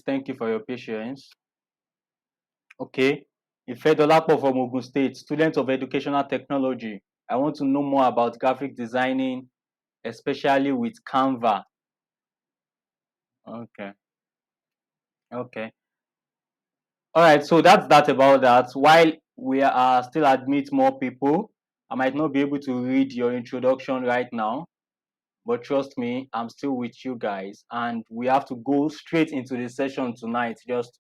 Thank you for your patience. Okay. Ifedolapo from Ogun State, student of educational technology. I want to know more about graphic designing, especially with Canva. Okay. Okay. All right. So that's that about that. While we are still admit more people, I might not be able to read your introduction right now, but trust me, I'm still with you guys, and we have to go straight into the session tonight. Just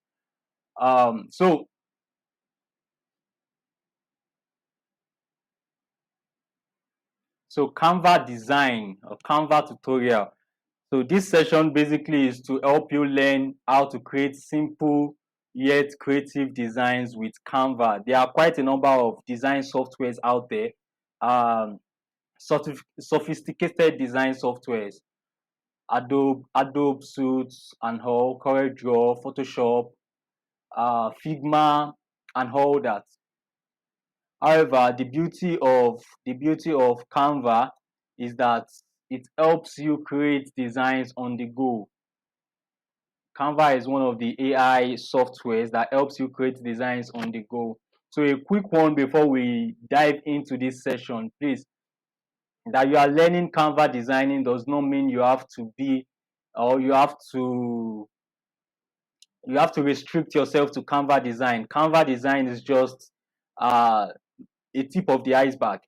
so Canva design or Canva tutorial. So this session basically is to help you learn how to create simple yet creative designs with Canva. There are quite a number of design softwares out there, um, sophisticated design softwares, Adobe Suits and all, CorelDRAW, Photoshop, Figma, and all that. However, the beauty of Canva is that it helps you create designs on the go. Canva is one of the AI softwares that helps you create designs on the go. So a quick one before we dive into this session, please. That you are learning Canva designing does not mean you have to be, or you have to restrict yourself to Canva design. Canva design is just uh, a tip of the iceberg.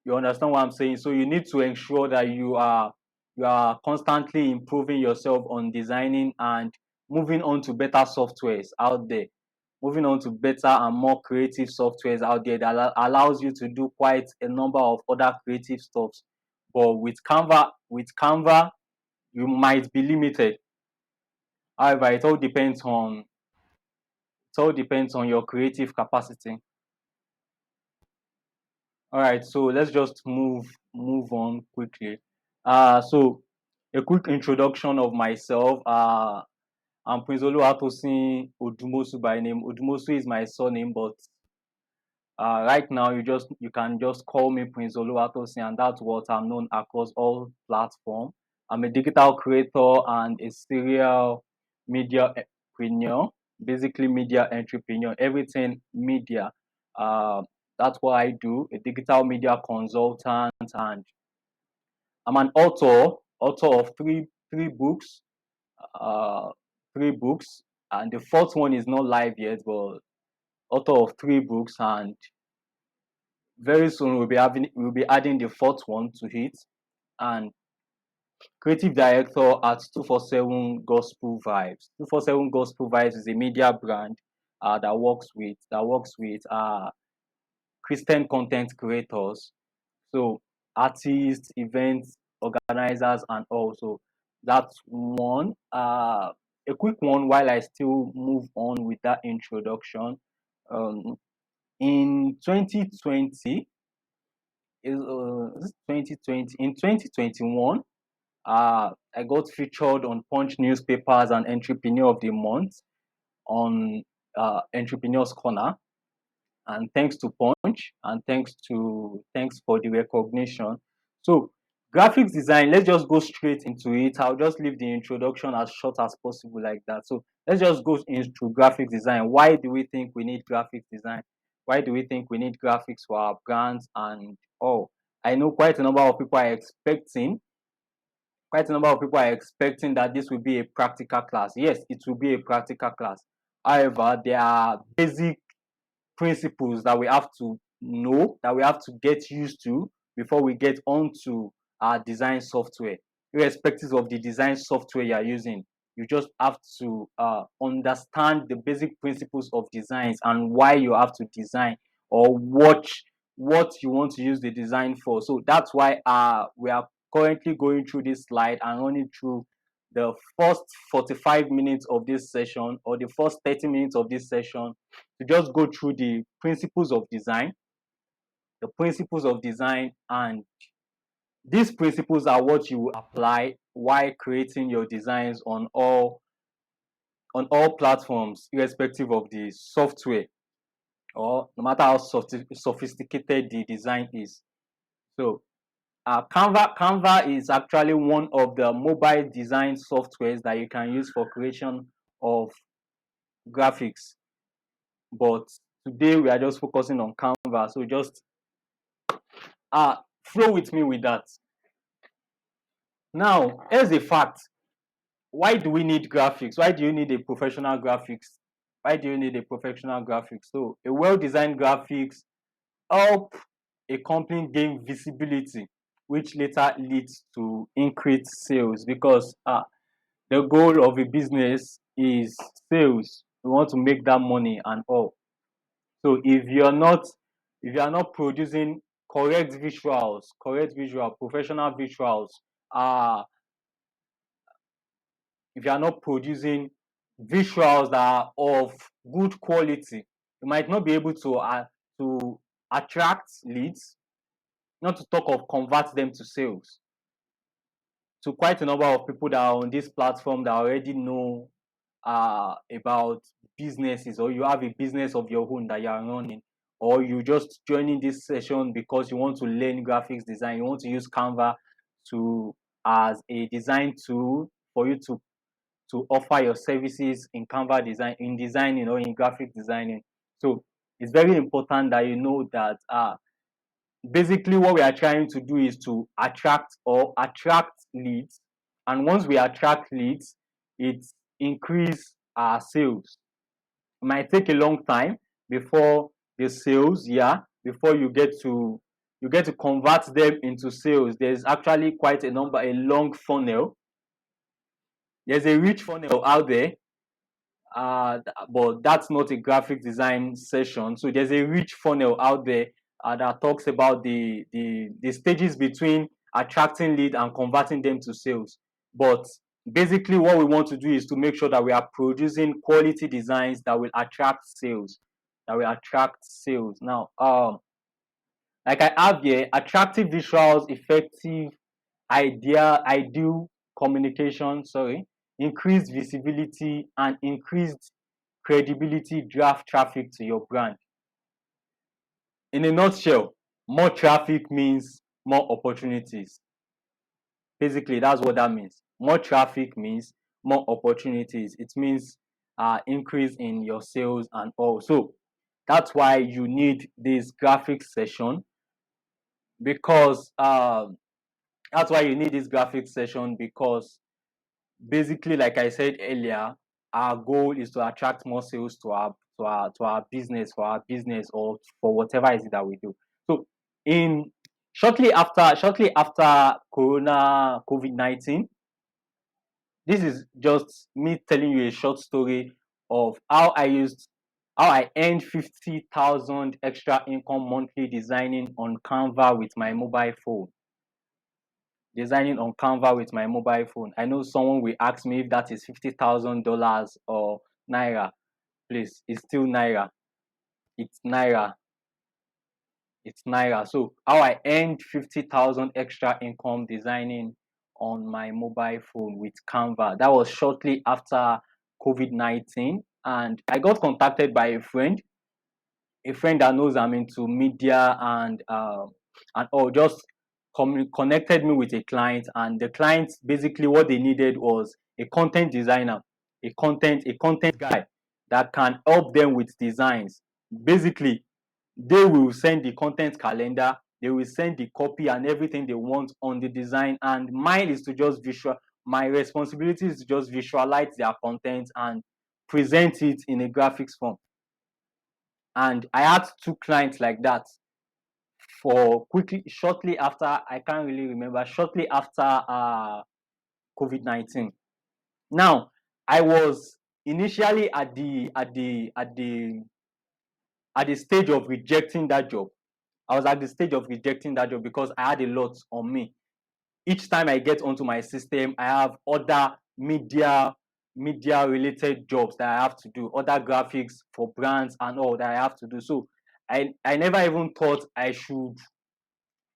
You understand what I'm saying? So you need to ensure that you are constantly improving yourself on designing and moving on to better softwares out there. Moving on to better and more creative softwares out there that allows you to do quite a number of other creative stuffs. But with Canva, you might be limited. However, it all depends on your creative capacity. All right, so let's just move on quickly. So a quick introduction of myself. I'm Prince Oluwatosin Odumosu by name. Odumosu is my surname, but right now you can just call me Prince Oluwatosin, and that's what I'm known across all platforms. I'm a digital creator and a serial media entrepreneur, basically media entrepreneur, everything media. Uh, that's what I do. A digital media consultant, and I'm an author of three books, uh, and the fourth one is not live yet, but author of three books, and very soon we'll be adding the fourth one to it, and creative director at 247 Gospel Vibes. 247 Gospel Vibes is a media brand that works with Christian content creators, so artists, events organizers, and also that's one. A quick one while I still move on with that introduction. Um, in 2020, is it 2020? In 2021, I got featured on Punch newspapers and Entrepreneur of the Month on Entrepreneurs Corner. And thanks to Punch, and thanks for the recognition. So graphics design, let's just go straight into it. I'll just leave the introduction as short as possible like that. So let's just go into graphics design. Why do we think we need graphics design? Why do we think we need graphics for our brands? And I know quite a number of people are expecting that this will be a practical class. Yes, it will be a practical class. However, there are basic principles that we have to know, that we have to get used to before we get onto our design software. Irrespective of the design software you're using, you just have to understand the basic principles of designs and why you have to design, or what you want to use the design for. So that's why we are currently going through this slide and running through the first 45 minutes of this session, or the first 30 minutes of this session, to just go through the principles of design, and these principles are what you apply while creating your designs on all platforms, irrespective of the software, or no matter how sophisticated the design is. So Canva is actually one of the mobile design softwares that you can use for creation of graphics. But today we are just focusing on Canva, so just flow with me with that. Now, here's a fact. Why do we need graphics? Why do you need a professional graphics? Why do you need a professional graphics? So a well-designed graphics help a company gain visibility, which later leads to increased sales, because the goal of a business is sales. We want to make that money and all. So if you are not producing professional visuals, uh if you are not producing visuals that are of good quality, you might not be able to attract leads, not to talk of convert them to sales. So quite a number of people that are on this platform that already know about businesses, or you have a business of your own that you are running, or you just joining this session because you want to learn graphics design, you want to use Canva to as a design tool for you to offer your services in Canva design, in designing or in graphic designing. So it's very important that you know that basically what we are trying to do is to attract leads, and once we attract leads, it increase our sales. It might take a long time before the sales, before you get to convert them into sales. There's actually quite a long funnel. There's a rich funnel out there, but that's not a graphic design session. So there's a rich funnel out there that talks about the stages between attracting lead and converting them to sales. But basically, what we want to do is to make sure that we are producing quality designs that will attract sales. Now, like I have here, attractive visuals, effective ideal communication, increased visibility and increased credibility draft traffic to your brand. In a nutshell, more traffic means more opportunities. Basically, that's what that means. More traffic means more opportunities. It means increase in your sales and all. So that's why you need this graphics session, because basically, like I said earlier, our goal is to attract more sales to our business, or for whatever is it that we do. So in shortly after COVID-19, this is just me telling you a short story of how I earned 50,000 extra income monthly designing on Canva with my mobile phone. I know someone will ask me if that is $50,000 or naira. Please, it's still naira. It's naira. It's naira. So how I earned 50,000 extra income designing on my mobile phone with Canva. That was shortly after COVID-19, and I got contacted by a friend that knows I'm into media and all, just connected me with a client, and the client, basically what they needed was a content designer, a content guy that can help them with designs. Basically, they will send the content calendar, they will send the copy and everything they want on the design, and my responsibility is to just visualize their content and present it in a graphics form. And I had two clients like that for quickly shortly after, I can't really remember, shortly after COVID-19. Now, I was initially at the stage of rejecting that job. I was at the stage of rejecting that job because I had a lot on me. Each time I get onto my system, I have other media related jobs that I have to do, other graphics for brands and all that I have to do. So I never even thought I should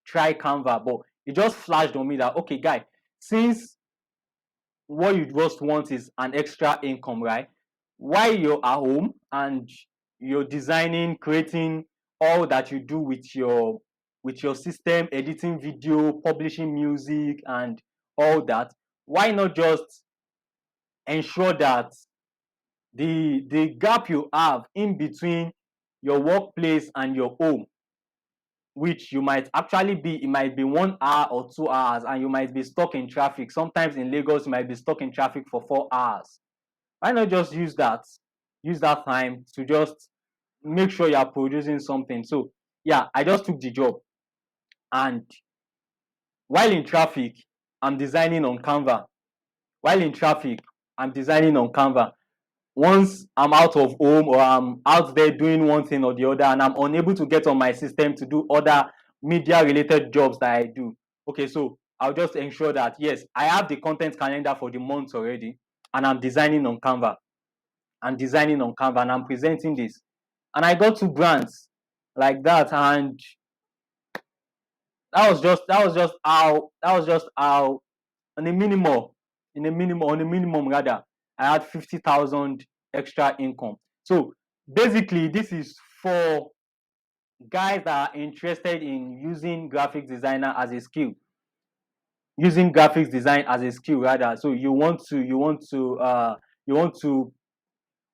try Canva, but it just flashed on me that, okay, guy, since what you just want is an extra income, right? While you're at home and you're designing, creating all that you do with with your system, editing video, publishing music, and all that, why not just ensure that the gap you have in between your workplace and your home, which you might actually be, it might be 1 hour or 2 hours, and you might be stuck in traffic. Sometimes in Lagos, you might be stuck in traffic for 4 hours. Why not just use that time to just make sure you are producing something? So yeah, I just took the job, and while in traffic, I'm designing on Canva. While in traffic, I'm designing on Canva. Once I'm out of home or I'm out there doing one thing or the other and I'm unable to get on my system to do other media related jobs that I do, okay, so I'll just ensure that yes, I have the content calendar for the month already, and I'm designing on Canva. I'm designing on Canva and I'm presenting this. And I got two brands like that, and that was just how on a minimum, on a minimum rather, I had 50,000 extra income. So basically, this is for guys that are interested in using graphics designer as a skill, using graphics design as a skill rather. So you want to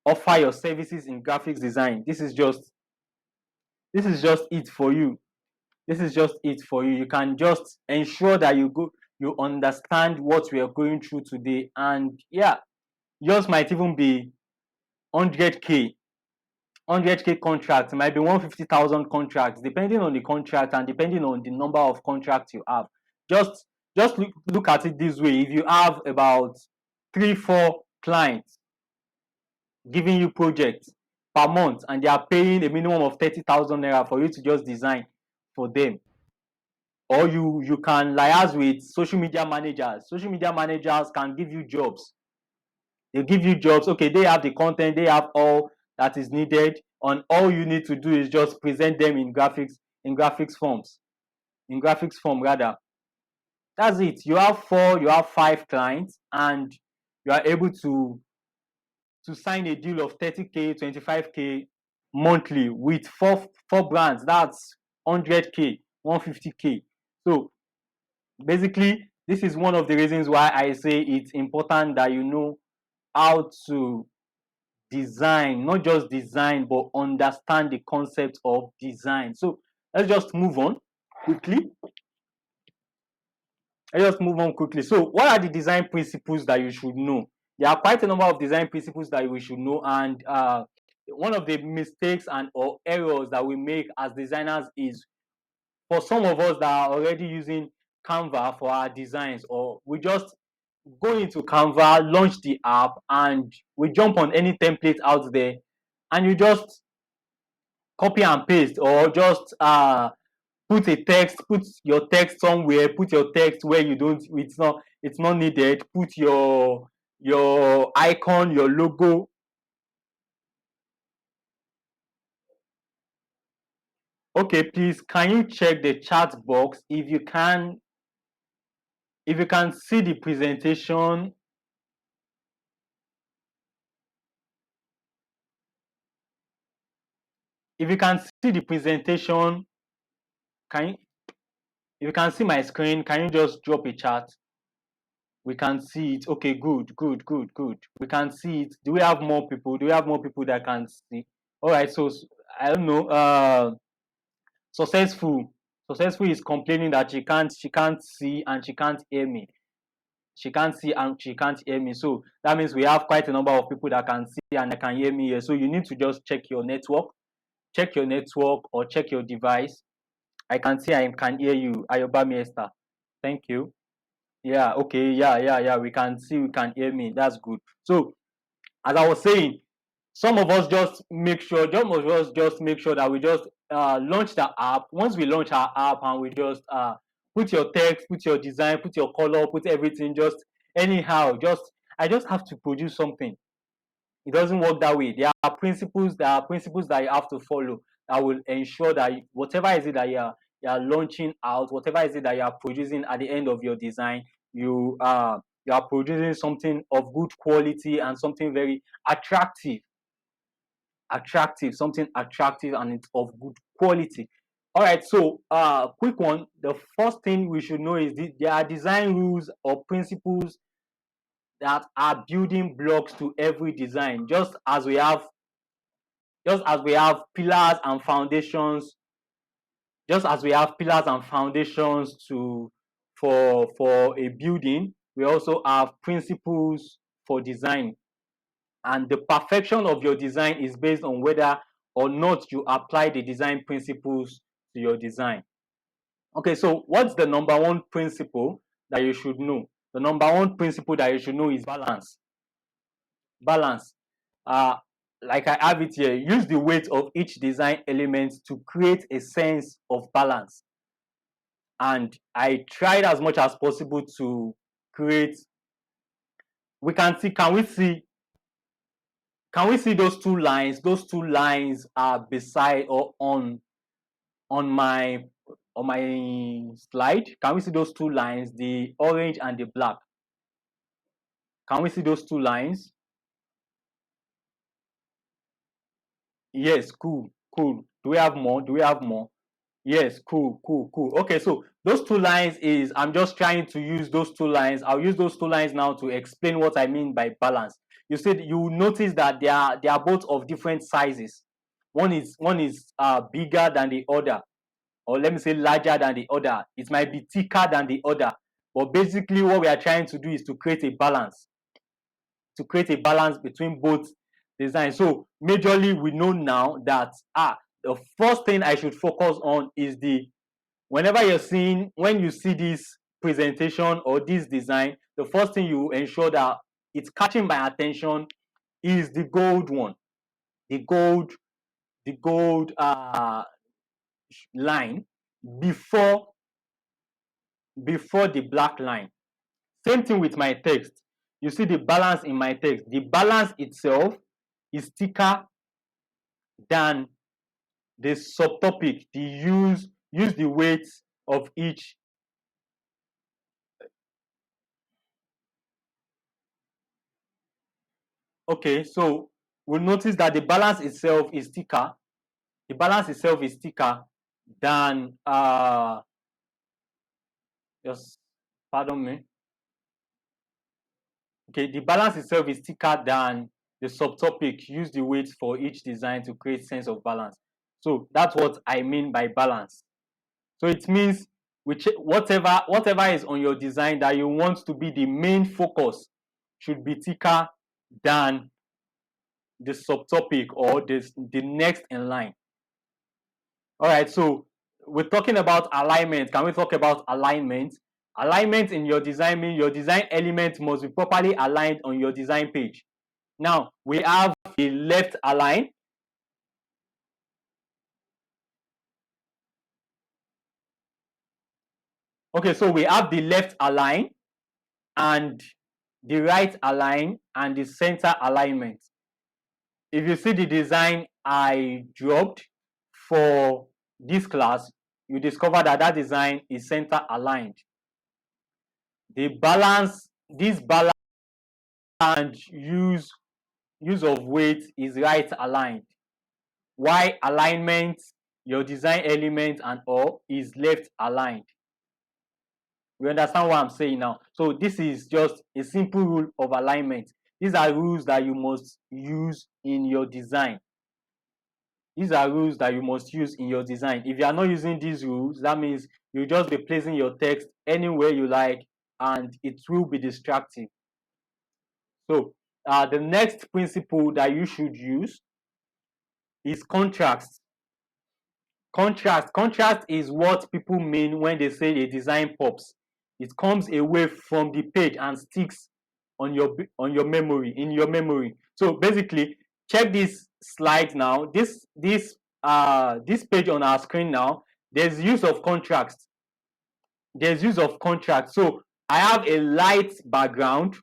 offer your services in graphics design. This is just it for you. This is just it for you. You can just ensure that you understand what we are going through today, and yeah, yours might even be 100k, 100k contract. It might be 150,000 contracts, depending on the contract and depending on the number of contracts you have. Just look at it this way: if you have about 3-4 clients giving you projects per month and they are paying a minimum of 30,000 naira for you to just design for them, or you can liaise with social media managers. Social media managers can give you jobs. They give you jobs. Okay, they have the content, they have all that is needed, and all you need to do is just present them in graphics forms, in graphics form rather. That's it. You have 5 clients, and you are able to sign a deal of 30k, 25k monthly with four brands. That's 100k, 150k. So basically, this is one of the reasons why I say it's important that you know how to design, not just design, but understand the concept of design. So let's just move on quickly. So what are the design principles that you should know? There are quite a number of design principles that we should know, and one of the mistakes and or errors that we make as designers is, for some of us that are already using Canva for our designs, or we just go into Canva, launch the app, and we jump on any template out there, and you just copy and paste, or just put your text somewhere, put your text where you don't, it's not needed, put your icon, your logo. Okay, please, can you check the chat box if you can, see the presentation? If you can see the presentation, can you, if you can see my screen, can you just drop a chat? We can see it. Okay, good, good, good, good. We can see it. Do we have more people? Do we have more people that can see? All right, so I don't know. Successful. Successful is complaining that she can't see and she can't hear me. She can't see and she can't hear me. So that means we have quite a number of people that can see and that can hear me here. So you need to just check your network. Check your network or check your device. I can see I can hear you. Ayobami Esther. Thank you. Yeah, okay, yeah. We can see, we can hear me. That's good. So, as I was saying, some of us just make sure, that we just launch the app. Once we launch our app and we just put your text, put your design, put your color, put everything just anyhow. I just have to produce something. It doesn't work that way. There are principles that you have to follow that will ensure that whatever is it that you are launching out, whatever is it that you are producing at the end of your design, you are producing something of good quality and something very attractive, something attractive, and it's of good quality. All right, so quick one. The first thing we should know is there are design rules or principles that are building blocks to every design, just as we have pillars and foundations, just as we have pillars and foundations to for a building, we also have principles for design. And the perfection of your design is based on whether or not you apply the design principles to your design. Okay, so what's the number one principle that you should know? The number one principle that you should know is balance. Balance. Uh, like I have it here, use the weight of each design element to create a sense of balance. And I tried as much as possible to create. We can see, can we see those two lines? Those two lines are beside or on my slide. Can we see those two lines, the orange and the black? Can we see those two lines? Yes, cool, cool. Do we have more? Do we have more? Yes, cool, cool, cool. Okay, so those two lines is, I'm just trying to use those two lines. I'll use those two lines now to explain what I mean by balance. You said you notice that they are both of different sizes. One is bigger than the other, or let me say larger than the other. It might be thicker than the other, but basically what we are trying to do is to create a balance, between both designs. So majorly we know now that the first thing I should focus on is whenever when you see this presentation or this design, the first thing you ensure that it's catching my attention is the gold one, the gold line before the black line. Same thing with my text. You see the balance in my text. The balance itself is thicker than the subtopic, the use the weight of each. Okay, so we'll notice that the balance itself is thicker. The balance itself is thicker than just pardon me. Okay, the balance itself is thicker than the subtopic. Use the weight for each design to create sense of balance. So that's what I mean by balance. So it means whatever is on your design that you want to be the main focus should be thicker than the subtopic or the next in line. All right, so we're talking about alignment. Can we talk about alignment? Alignment in your design means your design element must be properly aligned on your design page. Now, we have a left align. Okay, so we have the left align and the right align and the center alignment. If you see the design I dropped for this class, you discover that design is center aligned. The balance, this balance and use of weight is right aligned. Why alignment, your design element and all is left aligned. You understand what I'm saying now? So this is just a simple rule of alignment. These are rules that you must use in your design. These are rules that you must use in your design. If you are not using these rules, that means you just be placing your text anywhere you like and it will be distracting. So the next principle that you should use is contrast. Contrast is what people mean when they say a design pops. It comes away from the page and sticks on your memory, in your memory. So basically, check this slide now. This page on our screen now. There's use of contrast. So I have a light background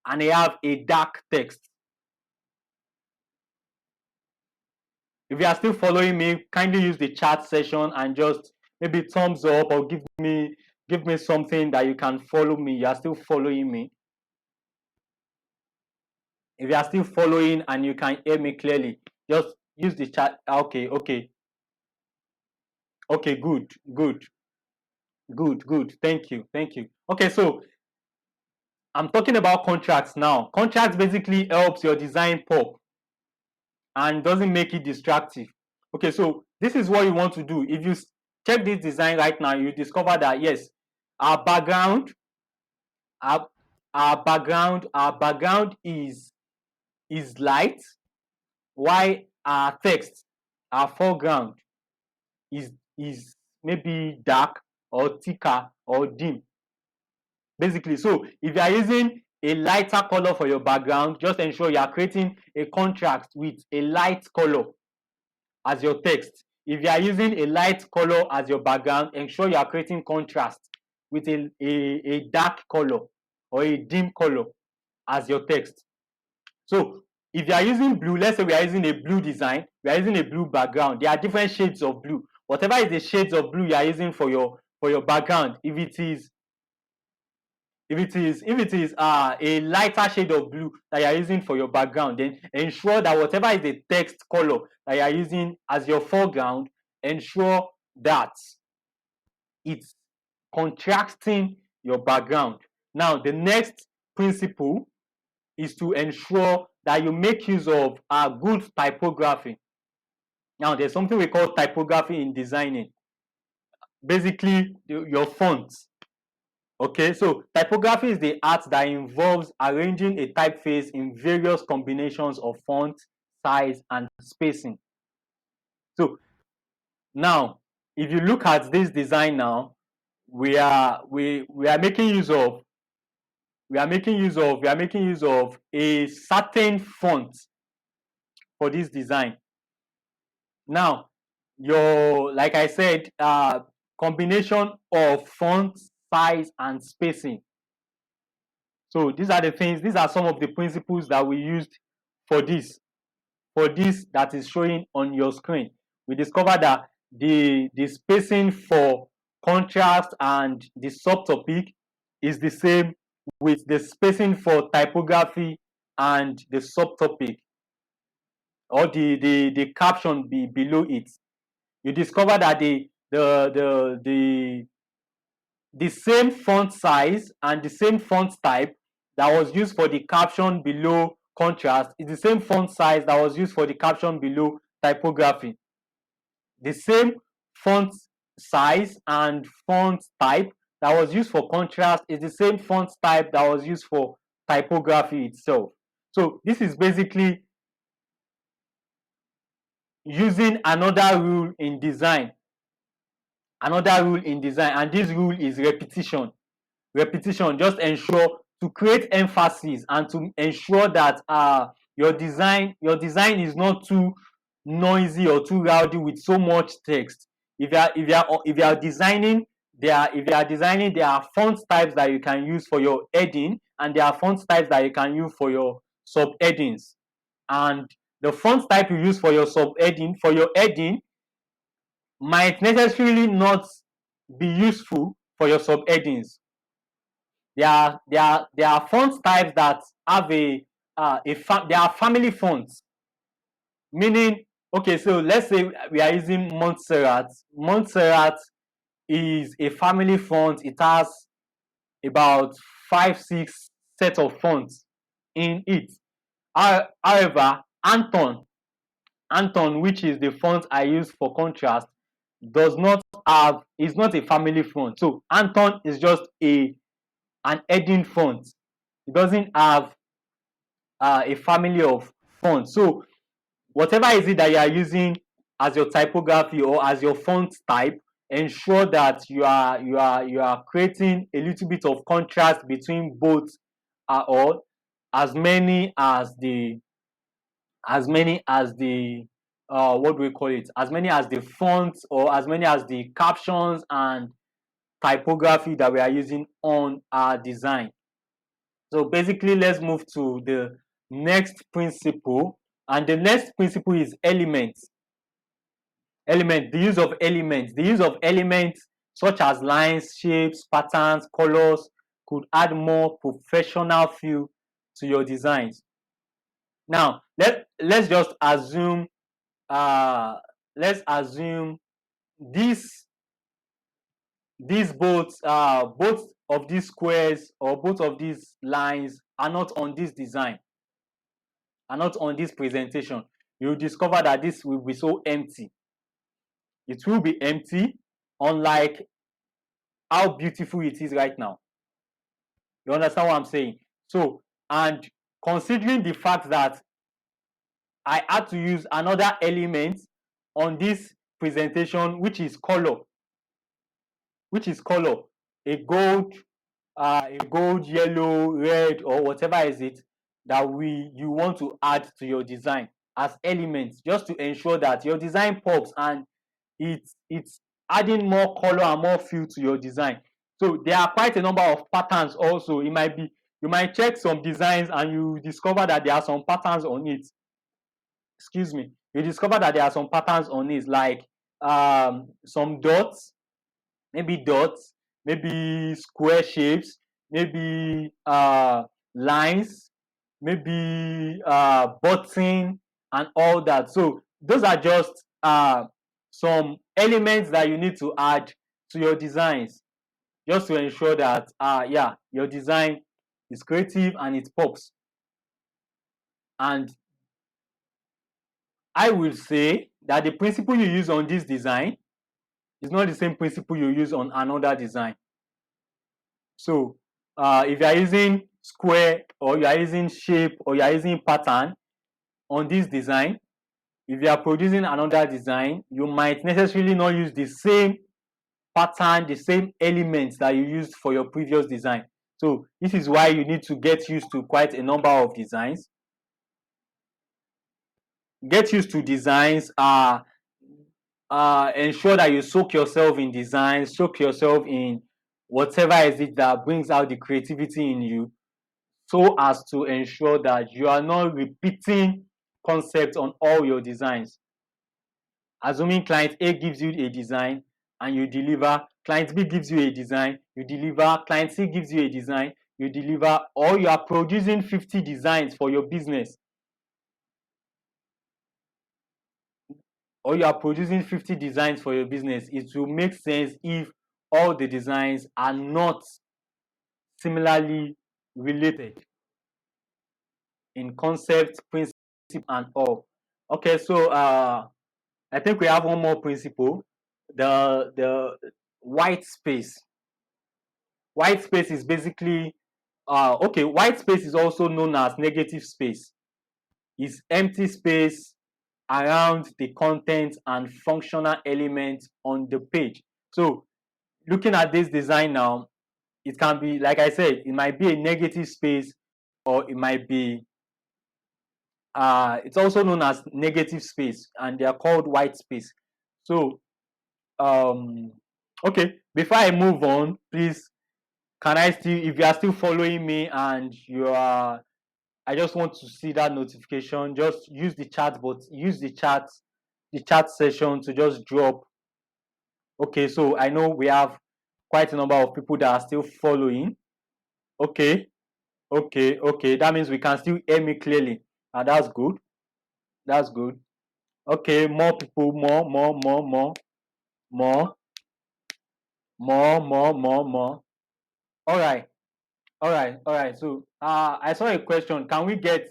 and I have a dark text. If you are still following me, kindly use the chat session and just maybe thumbs up or give me something that you can follow me. You are still following me. If you are still following and you can hear me clearly, just use the chat. Okay. Okay, good. Thank you. Okay, so I'm talking about contracts now. Contracts basically helps your design pop and doesn't make it distractive. Okay, so this is what you want to do. If you check this design right now, you discover that yes, our background, our, our background is light, while our text, our foreground is maybe dark or thicker or dim. Basically, so if you are using a lighter color for your background, just ensure you are creating a contrast with a light color as your text. If you are using a light color as your background, ensure you are creating contrast with a dark color or a dim color as your text. So if you are using blue, let's say we are using a blue design, we are using a blue background. There are different shades of blue. Whatever is the shades of blue you are using for your background, if it is a lighter shade of blue that you are using for your background, then ensure that whatever is the text color that you are using as your foreground, ensure that it's contrasting your background. Now the next principle is to ensure that you make use of good typography. Now there's something we call typography in designing. Basically your fonts. Okay, so typography is the art that involves arranging a typeface in various combinations of font, size, and spacing. So now, if you look at this design now, we are making use of a certain font for this design. Now, your like I said, combination of font, size, and spacing. So these are the things, these are some of the principles that we used for this that is showing on your screen. We discovered that the spacing for contrast and the subtopic is the same with the spacing for typography and the subtopic or the caption below it. You discover that the same font size and the same font type that was used for the caption below contrast is the same font size that was used for the caption below typography. The same font size and font type that was used for contrast is the same font type that was used for typography itself. So this is basically using another rule in design, and this rule is repetition. Just ensure to create emphasis and to ensure that your design is not too noisy or too rowdy with so much text. If you are designing, there are font types that you can use for your heading, and there are font types that you can use for your subheadings. And the font type you use for your heading might necessarily not be useful for your subheadings. There are font types that have they are family fonts, meaning, okay, so let's say we are using Montserrat. Montserrat is a family font. It has about 5 6 set of fonts in it. However, Anton, which is the font I use for contrast, does not have is not a family font. So Anton is just an heading font. It doesn't have a family of fonts. So whatever is it that you are using as your typography or as your font type, ensure that you are creating a little bit of contrast between both, or as many as the what do we call it, as many as the fonts or as many as the captions and typography that we are using on our design. So basically, let's move to the next principle, and the next principle is elements. The use of elements such as lines, shapes, patterns, colors could add more professional feel to your designs. Now let's just assume uh let's assume these both of these squares or both of these lines are not on this design, are not on this presentation, you discover that this will be so empty. It will be empty, unlike how beautiful it is right now. You understand what I'm saying? So, and considering the fact that I had to use another element on this presentation, which is color, a gold, yellow, red, or whatever is it that you want to add to your design as elements, just to ensure that your design pops and it's adding more color and more feel to your design. So there are quite a number of patterns also. It might be, you might check some designs and you discover that there are some patterns on it. Excuse me. You discover that there are some patterns on it, like some dots, maybe square shapes, maybe lines, maybe button and all that. So those are just some elements that you need to add to your designs, just to ensure that yeah, your design is creative and it pops. And I will say that the principle you use on this design is not the same principle you use on another design. So if you are using square, or you are using shape, or you are using pattern on this design, if you are producing another design, you might necessarily not use the same pattern, the same elements that you used for your previous design. So this is why you need to get used to quite a number of designs. Get used to designs. Ensure that you soak yourself in designs, soak yourself in whatever is it that brings out the creativity in you, so as to ensure that you are not repeating concepts on all your designs. Assuming client A gives you a design and you deliver, client B gives you a design, you deliver, client C gives you a design, you deliver, or you are producing 50 designs for your business, it will make sense if all the designs are not similarly related in concept, principle, and all. Okay, so I think we have one more principle, the white space. White space is basically okay, white space is also known as negative space. It's empty space around the content and functional elements on the page. So looking at this design now, it can be, like I said, it might be a negative space, or it might be it's also known as negative space, and they are called white space. So okay, before I move on, please, can I still, if you are still following me and you are, I just want to see that notification, just use the chat, but use the chat session to just drop. Okay, so I know we have quite a number of people that are still following. Okay, okay, that means we can still hear me clearly. That's good. That's good. Okay, more people, more, more. All right, all right. So I saw a question. Can we get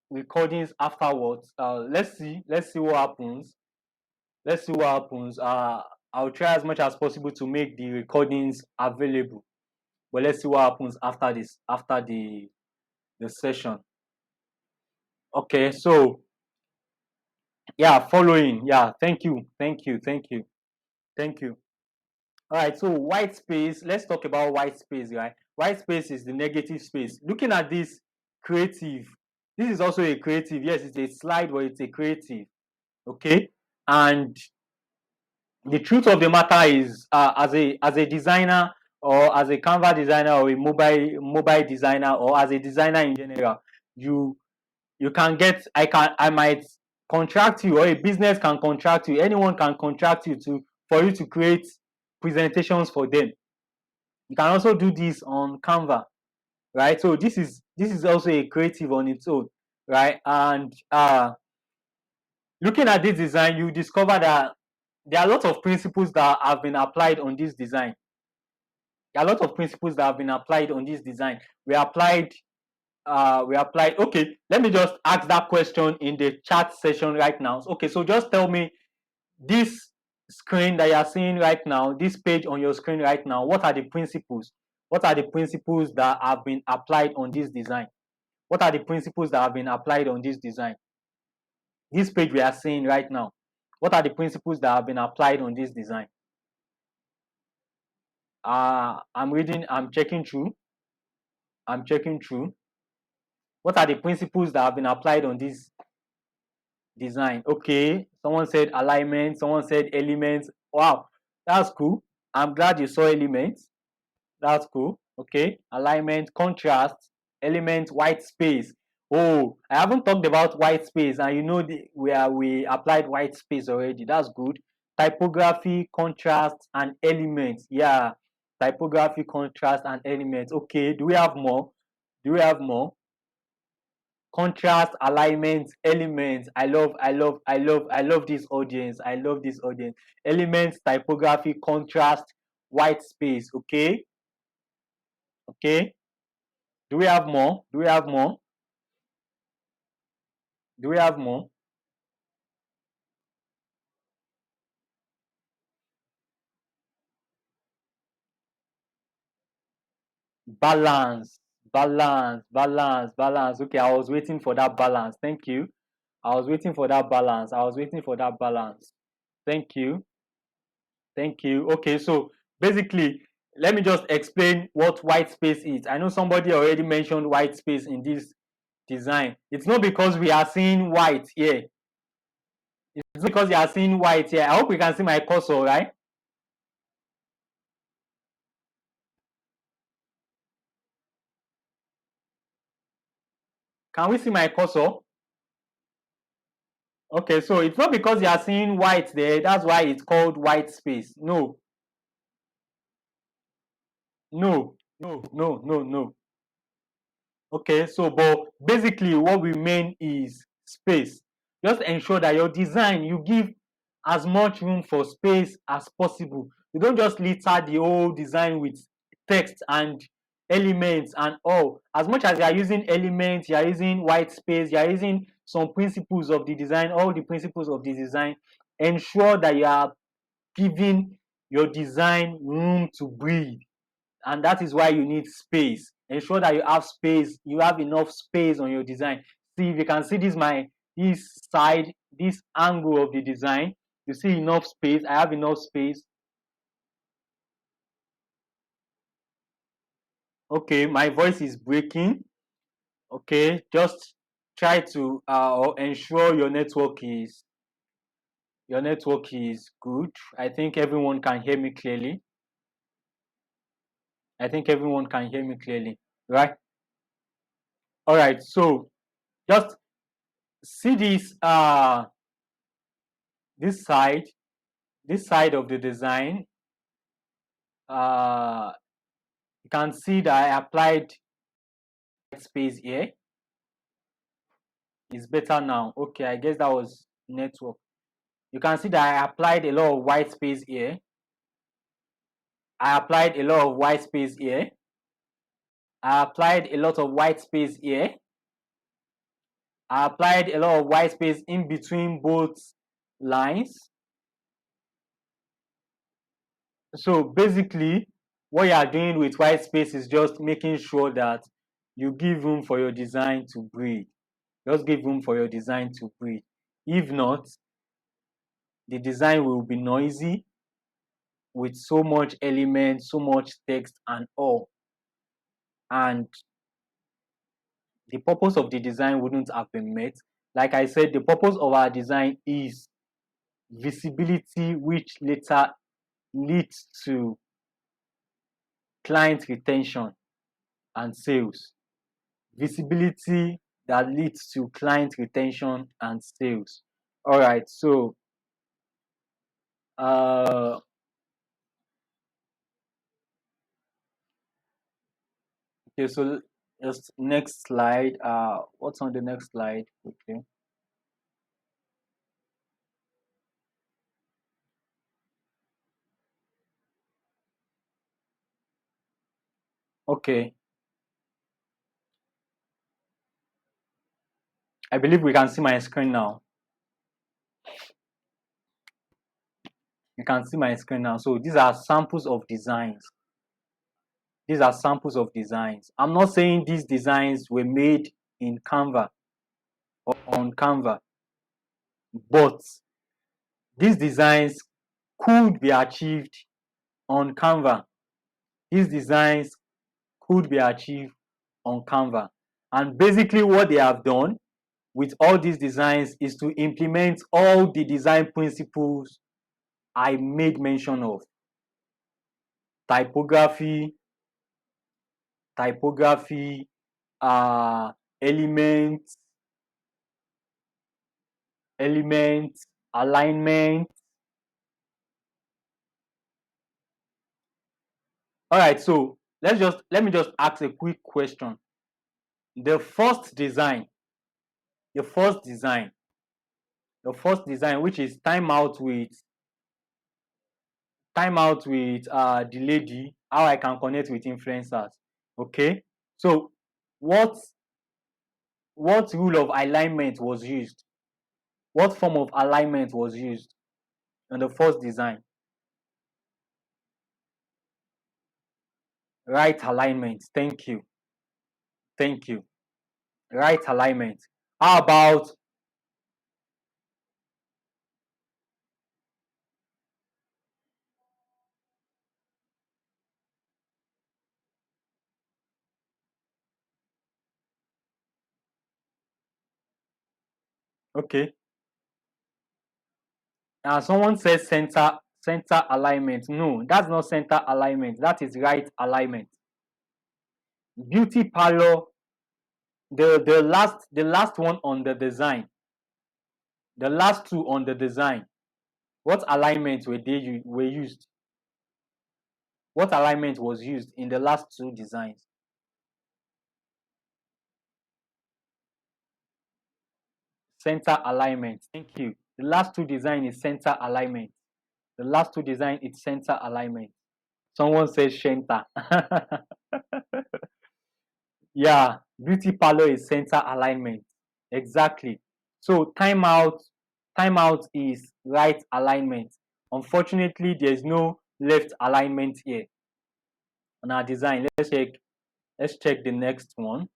recordings afterwards? Let's see what happens. Let's see what happens. I'll try as much as possible to make the recordings available. But let's see what happens after this, after the session. Okay, so yeah, following. Yeah, thank you. All right, so white space, let's talk about white space, right? White space is the negative space. Looking at this creative, this is also a creative. Yes, it's a slide, but it's a creative. Okay, and the truth of the matter is, as a designer, or as a Canva designer, or a mobile designer, or as a designer in general, you can get, I might contract you, or a business can contract you, anyone can contract you to, for you to create presentations for them. You can also do this on Canva, right? So this is also a creative on its own, right? And looking at this design, you discover that there are a lot of principles that have been applied on this design. There are a lot of principles that have been applied on this design. We applied. Okay, let me just ask that question in the chat session right now. Okay, so just tell me, this screen that you are seeing right now, this page on your screen right now, what are the principles? What are the principles that have been applied on this design? What are the principles that have been applied on this design? This page we are seeing right now, what are the principles that have been applied on this design? I'm checking through. I'm checking through. What are the principles that have been applied on this design? Okay, someone said alignment, someone said elements. Wow, that's cool. I'm glad you saw elements. That's cool. Okay, alignment, contrast, element, white space. Oh, I haven't talked about white space, and you know where we applied white space already. That's good. Typography, contrast, and elements. Yeah, typography, contrast, and elements. Okay, do we have more? Do we have more? Contrast, alignment, elements. I love this audience. I love this audience. Elements, typography, contrast, white space. Okay, okay. Do we have more? Do we have more? Do we have more? Balance, balance, balance, balance. Okay, I was waiting for that balance. Thank you. I was waiting for that balance. I was waiting for that balance. Thank you. Thank you. Okay, so basically, let me just explain what white space is. I know somebody already mentioned white space in this design. It's not because we are seeing white here. It's because you are seeing white here. I hope you can see my cursor, right? Can we see my cursor? Okay, so it's not because you are seeing white there, that's why it's called white space. No, no, no, no, no, no. Okay, so but basically what we mean is space. Just ensure that your design, you give as much room for space as possible. You don't just litter the whole design with text and elements and all. As much as you are using elements, you are using white space, you are using some principles of the design, all the principles of the design, ensure that you are giving your design room to breathe, and that is why you need space. Ensure that you have space, you have enough space on your design. See, if you can see this side, this angle of the design, you see enough space. I have enough space. Okay, my voice is breaking. Okay, just try to or ensure your network is good. I think everyone can hear me clearly. I think everyone can hear me clearly, right? All right, so just see this side, this side of the design. You can see that I applied space here. It's better now. Okay, I guess that was network. You can see that I applied a lot of white space here. I applied a lot of white space here. I applied a lot of white space here. I applied a lot of white space in between both lines. So basically, what you are doing with white space is just making sure that you give room for your design to breathe. Just give room for your design to breathe. If not, the design will be noisy with so much element, so much text and all. And the purpose of the design wouldn't have been met. Like I said, the purpose of our design is visibility, which later leads to client retention and sales. Visibility that leads to client retention and sales. All right, so uh okay, so just next slide. What's on the next slide? Okay. Okay. I believe we can see my screen now. You can see my screen now. So these are samples of designs. These are samples of designs. I'm not saying these designs were made in Canva or on Canva, but these designs could be achieved on Canva. These designs could be achieved on Canva. And basically what they have done with all these designs is to implement all the design principles I made mention of. Typography, typography, elements, alignment. All right, so let me just ask a quick question. The first design, the first design, the first design, which is time out with the lady, how I can connect with influencers. Okay, so what what rule of alignment was used? What form of alignment was used in the first design? Right alignment. Thank you. Thank you. Right alignment. How about, okay? Someone says center alignment. No, that's not center alignment. That is right alignment. Beauty parlor. The last one on the design. The last two on the design. What alignment were used? What alignment was used in the last two designs? Center alignment. Thank you. The last two design is center alignment. The last two design is center alignment. Someone says center. Yeah, beauty parlor is center alignment. Exactly. So timeout is right alignment. Unfortunately, there's no left alignment here on our design. Let's check the next one.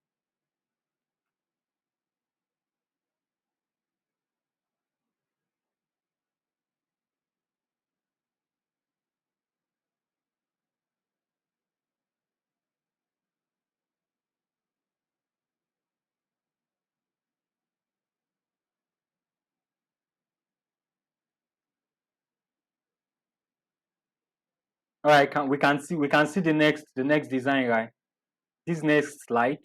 All right, we can see the next design, right? This next slide.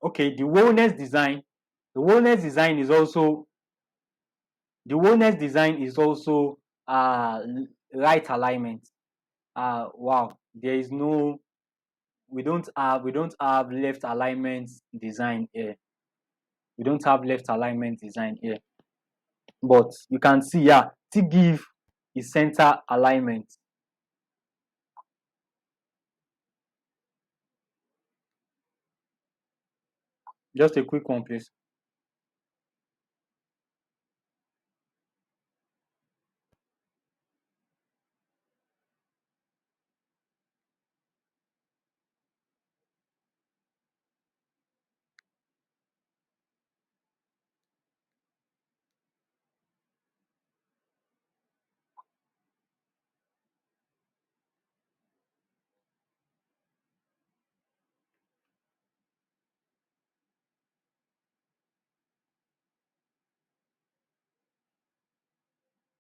Okay, The wellness design is also the wellness design is also right alignment. Wow, there is no we don't have left alignment design here. We don't have left alignment design here. But you can see, yeah, to give is center alignment. Just a quick one, please.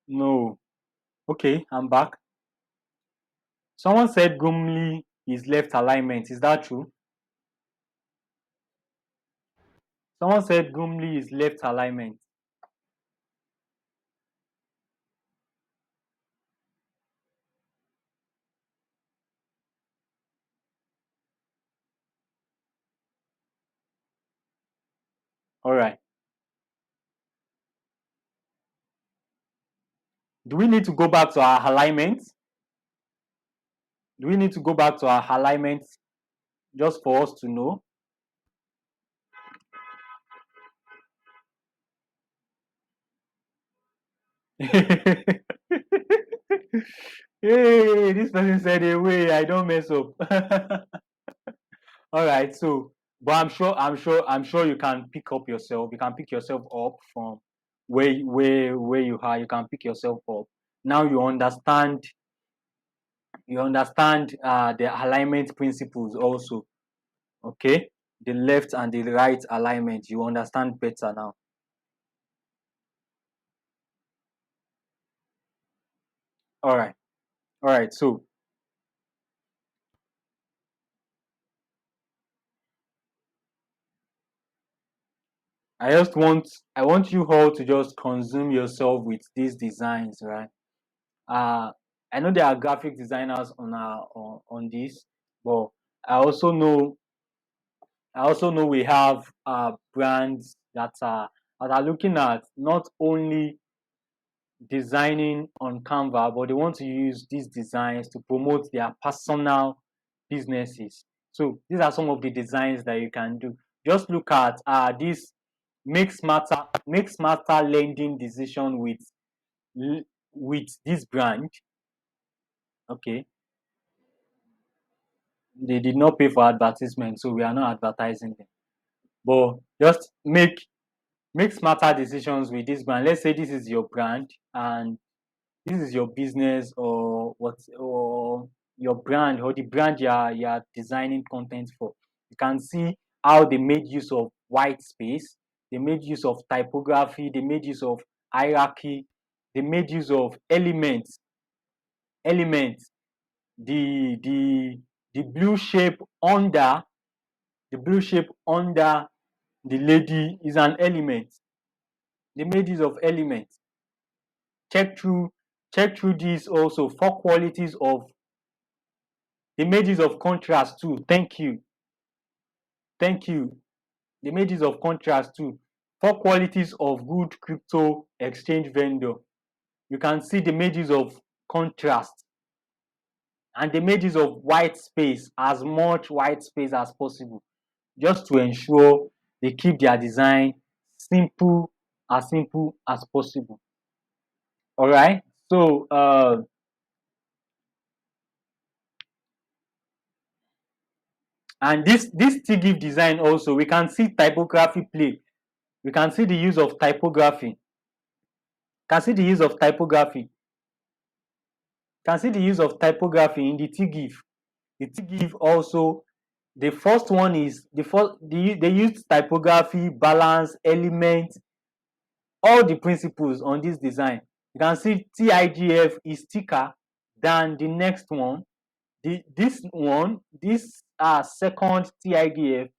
No. Okay, I'm back. Someone said Gumli is left alignment. Is that true? Someone said Gumli is left alignment. All right. Do we need to go back to our alignment? Do we need to go back to our alignment just for us to know? Hey, this person said, "Hey, wait, I don't mess up." All right, so, but I'm sure you can pick up yourself. You can pick yourself up from where you are. You can pick yourself up. Now you understand the alignment principles also. Okay, the left and the right alignment. You understand better now. All right, all right. So I want you all to just consume yourself with these designs, right? Uh, I know there are graphic designers on this, but I also know I also know we have brands that are looking at not only designing on Canva, but they want to use these designs to promote their personal businesses. So these are some of the designs that you can do. Just look at this make smarter lending decision with this brand. Okay, they did not pay for advertisement, so we are not advertising them. But just make smarter decisions with this brand. Let's say this is your brand and this is your business or your brand or the brand you're designing content for. You can see how they made use of white space, they made use of typography, they made use of hierarchy, they made use of elements. The blue shape under the blue shape under the lady is an element. They made use of elements. Check through these also four qualities of the images of contrast too. Thank you. The images of contrast too. Four qualities of good crypto exchange vendor. You can see the images of contrast and the images of white space, as much white space as possible, just to ensure they keep their design simple as possible. All right. So and this TGIF design also, we can see typography play. We can see the use of typography. Can see the use of typography. Can see the use of typography in the TGIF. The TGIF also, the first one is they use typography, balance, element, all the principles on this design. You can see TIGF is thicker than the next one. This second TIGF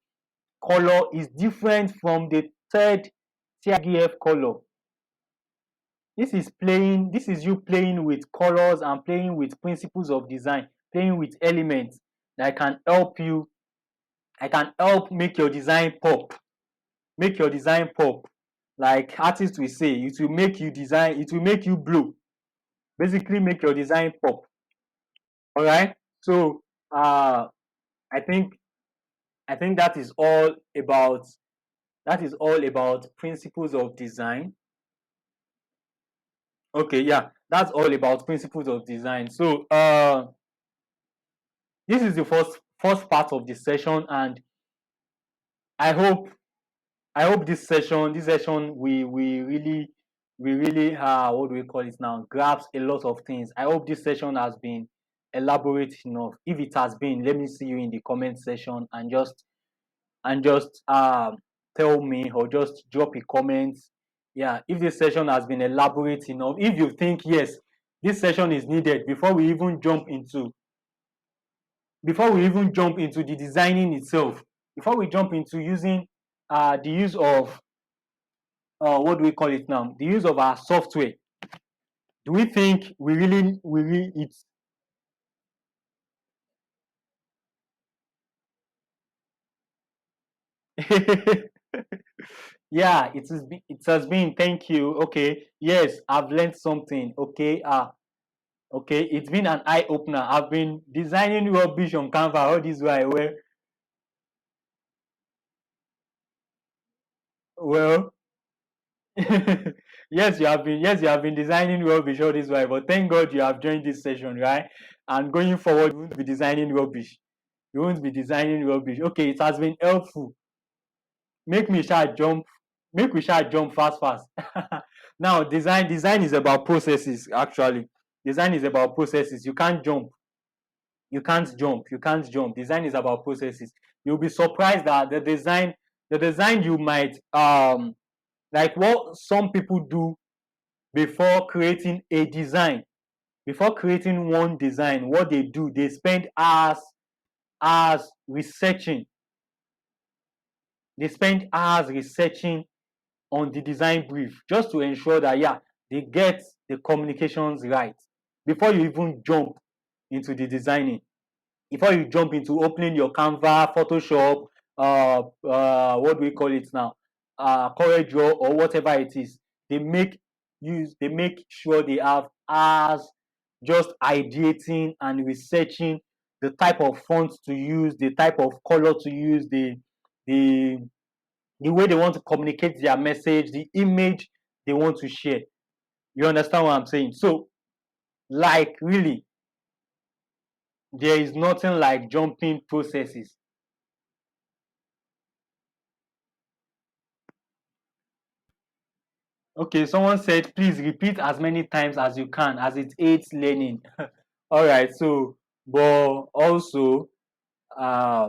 color is different from the third TIGF color. This is you playing with colors and playing with principles of design, playing with elements that can help you. I can help make your design pop. Like artists will say, it will make you blow. Basically make your design pop. All right. So I think I think that is all about principles of design. Okay, yeah, that's all about principles of design. So this is the first part of the session, and I hope this session we really what do we call it now, grabs a lot of things. I hope this session has been elaborate enough. If it has been, let me see you in the comment section and just tell me, or just drop a comment. Yeah, if this session has been elaborate enough, if you think yes, this session is needed before we even jump into the designing itself, before we jump into using the use of what do we call it now, the use of our software, do we think we really it's Yeah, it has been. Thank you. Okay. Yes, I've learned something. Okay. Okay. It's been an eye opener. I've been designing rubbish on Canva all this while. Well, yes, you have been designing rubbish all this while. But thank God you have joined this session, right? And going forward, you won't be designing rubbish. You won't be designing rubbish. Okay, it has been helpful. Make me shall jump. Make we shall jump fast, fast. Now, design is about processes. Actually, design is about processes. You can't jump. You can't jump. You can't jump. Design is about processes. You'll be surprised that the design you might like what some people do before creating a design. Before creating one design, what they do, they spend hours researching. They spend hours researching on the design brief just to ensure that yeah they get the communications right before you even jump into the designing, before you jump into opening your Canva, Photoshop, what do we call it now, CorelDRAW or whatever it is. They make sure they have hours just ideating and researching the type of fonts to use, the type of color to use, the the way they want to communicate their message, the image they want to share. You understand what I'm saying? So, like, really, there is nothing like jumping processes. Okay, someone said, please repeat as many times as you can as it aids learning. All right, so, but also, uh,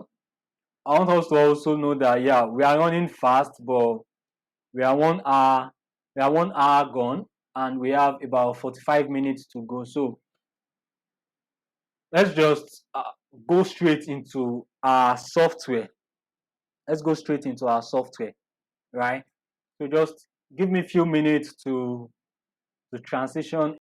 I want us to also know that, yeah, we are running fast, but we are 1 hour, we are 1 hour gone, and we have about 45 minutes to go. So, let's just go straight into our software. Let's go straight into our software, right? So just give me a few minutes to transition